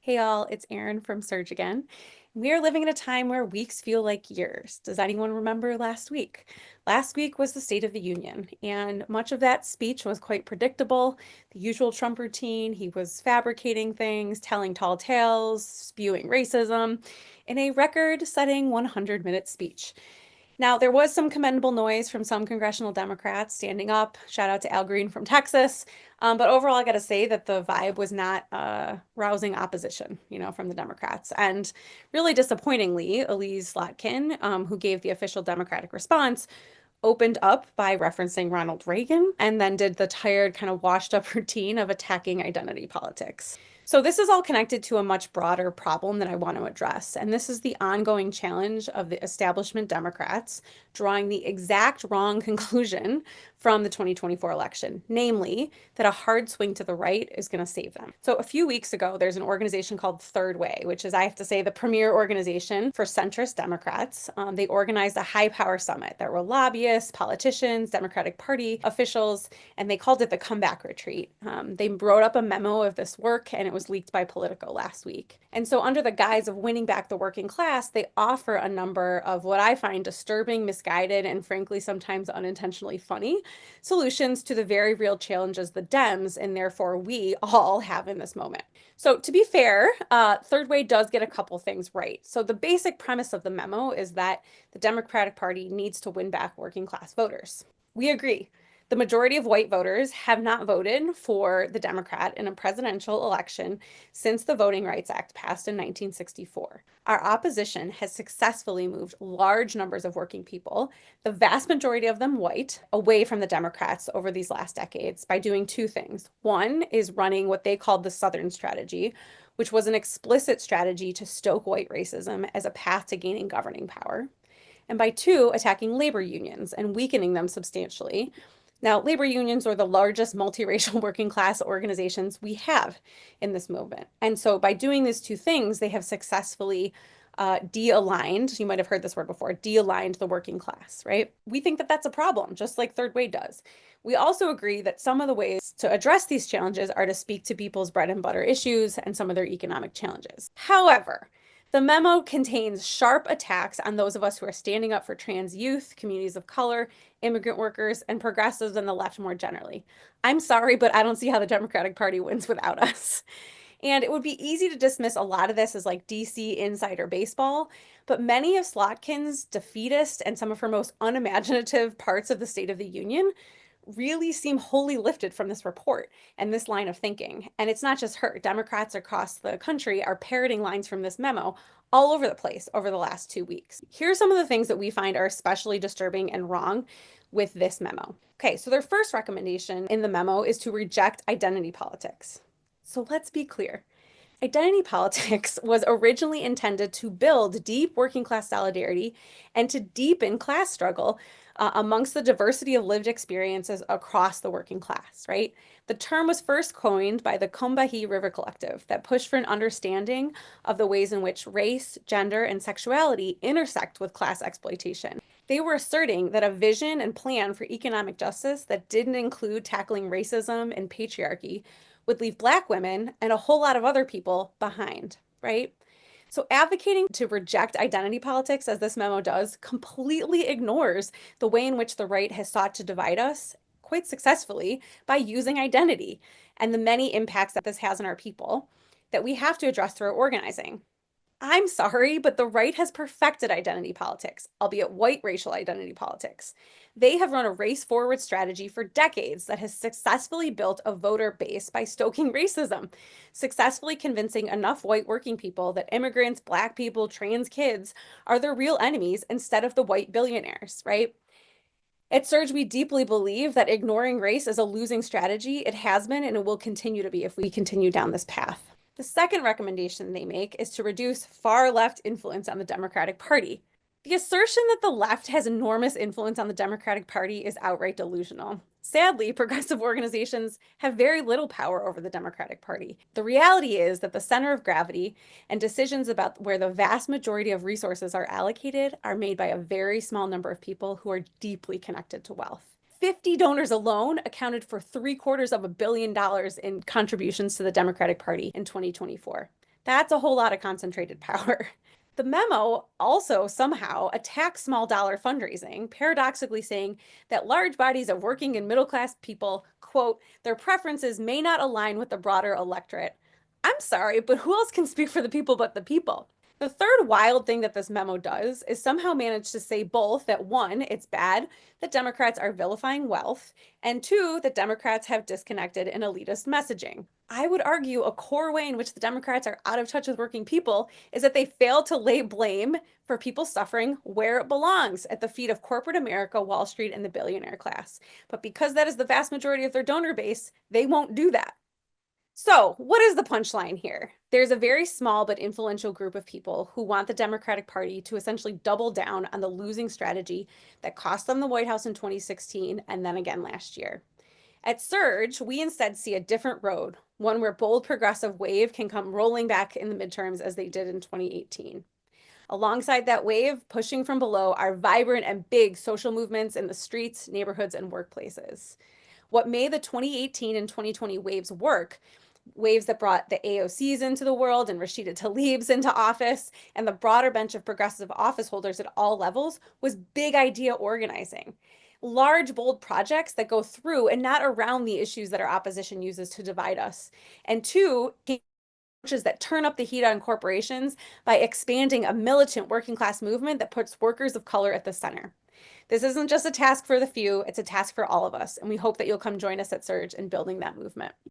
Hey all, it's Erin from SURJ again. We are living in a time where weeks feel like years. Does anyone remember last week? Last week was the State of the Union, and much of that speech was quite predictable. The usual Trump routine. He was fabricating things, telling tall tales, spewing racism in a record-setting 100-minute speech. Now, there was some commendable noise from some congressional Democrats standing up. Shout out to Al Green from Texas. But overall, I got to say that the vibe was not rousing opposition, from the Democrats. And really disappointingly, Elise Slotkin, who gave the official Democratic response, opened up by referencing Ronald Reagan and then did the tired, kind of washed up routine of attacking identity politics. So, this is all connected to a much broader problem that I want to address. And this is the ongoing challenge of the establishment Democrats drawing the exact wrong conclusion from the 2024 election, namely that a hard swing to the right is going to save them. So, a few weeks ago, there's an organization called Third Way, which is, I have to say, the premier organization for centrist Democrats. They organized a high power summit. There were lobbyists, politicians, Democratic Party officials, and they called it the Comeback Retreat. They wrote up a memo of this work, and it was leaked by Politico last week. And so, under the guise of winning back the working class, they offer a number of what I find disturbing, misguided, and frankly, sometimes unintentionally funny solutions to the very real challenges the Dems and therefore we all have in this moment. So, to be fair, Third Way does get a couple things right. So, the basic premise of the memo is that the Democratic Party needs to win back working class voters. We agree. The majority of white voters have not voted for the Democrat in a presidential election since the Voting Rights Act passed in 1964. Our opposition has successfully moved large numbers of working people, the vast majority of them white, away from the Democrats over these last decades by doing two things. One is running what they called the Southern strategy, which was an explicit strategy to stoke white racism as a path to gaining governing power. And by two, attacking labor unions and weakening them substantially. Now, labor unions are the largest multiracial working class organizations we have in this movement. And so by doing these two things, they have successfully de-aligned, you might have heard this word before, de-aligned the working class, right? We think that that's a problem, just like Third Way does. We also agree that some of the ways to address these challenges are to speak to people's bread and butter issues and some of their economic challenges. However, the memo contains sharp attacks on those of us who are standing up for trans youth, communities of color, immigrant workers, and progressives and the left more generally. I'm sorry, but I don't see how the Democratic Party wins without us. And it would be easy to dismiss a lot of this as like DC insider baseball, but many of Slotkin's defeatist and some of her most unimaginative parts of the State of the Union really seem wholly lifted from this report and this line of thinking. And it's not just her. Democrats across the country are parroting lines from this memo all over the place over the last 2 weeks. Here are some of the things that we find are especially disturbing and wrong with this memo. Okay, so their first recommendation in the memo is to reject identity politics. So let's be clear. Identity politics was originally intended to build deep working class solidarity and to deepen class struggle amongst the diversity of lived experiences across the working class, right? The term was first coined by the Combahee River Collective that pushed for an understanding of the ways in which race, gender, and sexuality intersect with class exploitation. They were asserting that a vision and plan for economic justice that didn't include tackling racism and patriarchy would leave Black women and a whole lot of other people behind, right? So, advocating to reject identity politics, as this memo does, completely ignores the way in which the right has sought to divide us quite successfully by using identity and the many impacts that this has on our people that we have to address through our organizing. I'm sorry, but the right has perfected identity politics, albeit white racial identity politics. They have run a race forward strategy for decades that has successfully built a voter base by stoking racism, successfully convincing enough white working people that immigrants, Black people, trans kids are their real enemies instead of the white billionaires, right? At SURJ, we deeply believe that ignoring race is a losing strategy. It has been and it will continue to be if we continue down this path. The second recommendation they make is to reduce far left influence on the Democratic Party. The assertion that the left has enormous influence on the Democratic Party is outright delusional. Sadly, progressive organizations have very little power over the Democratic Party. The reality is that the center of gravity and decisions about where the vast majority of resources are allocated are made by a very small number of people who are deeply connected to wealth. 50 donors alone accounted for $750 million in contributions to the Democratic Party in 2024. That's a whole lot of concentrated power. The memo also somehow attacks small dollar fundraising, paradoxically saying that large bodies of working and middle class people, quote, their preferences may not align with the broader electorate. I'm sorry, but who else can speak for the people but the people? The third wild thing that this memo does is somehow manage to say both that one, it's bad that Democrats are vilifying wealth, and two, that Democrats have disconnected and elitist messaging. I would argue a core way in which the Democrats are out of touch with working people is that they fail to lay blame for people suffering where it belongs, at the feet of corporate America, Wall Street, and the billionaire class. But because that is the vast majority of their donor base, they won't do that. So, what is the punchline here? There's a very small but influential group of people who want the Democratic Party to essentially double down on the losing strategy that cost them the White House in 2016 and then again last year. At SURJ, we instead see a different road, one where bold progressive wave can come rolling back in the midterms as they did in 2018. Alongside that wave, pushing from below are vibrant and big social movements in the streets, neighborhoods, and workplaces. What made the 2018 and 2020 waves work, waves that brought the AOCs into the world and Rashida Tlaib's into office, and the broader bench of progressive office holders at all levels, was big idea organizing. Large, bold projects that go through and not around the issues that our opposition uses to divide us. And two, approaches that turn up the heat on corporations by expanding a militant working class movement that puts workers of color at the center. This isn't just a task for the few, it's a task for all of us, and we hope that you'll come join us at SURJ in building that movement.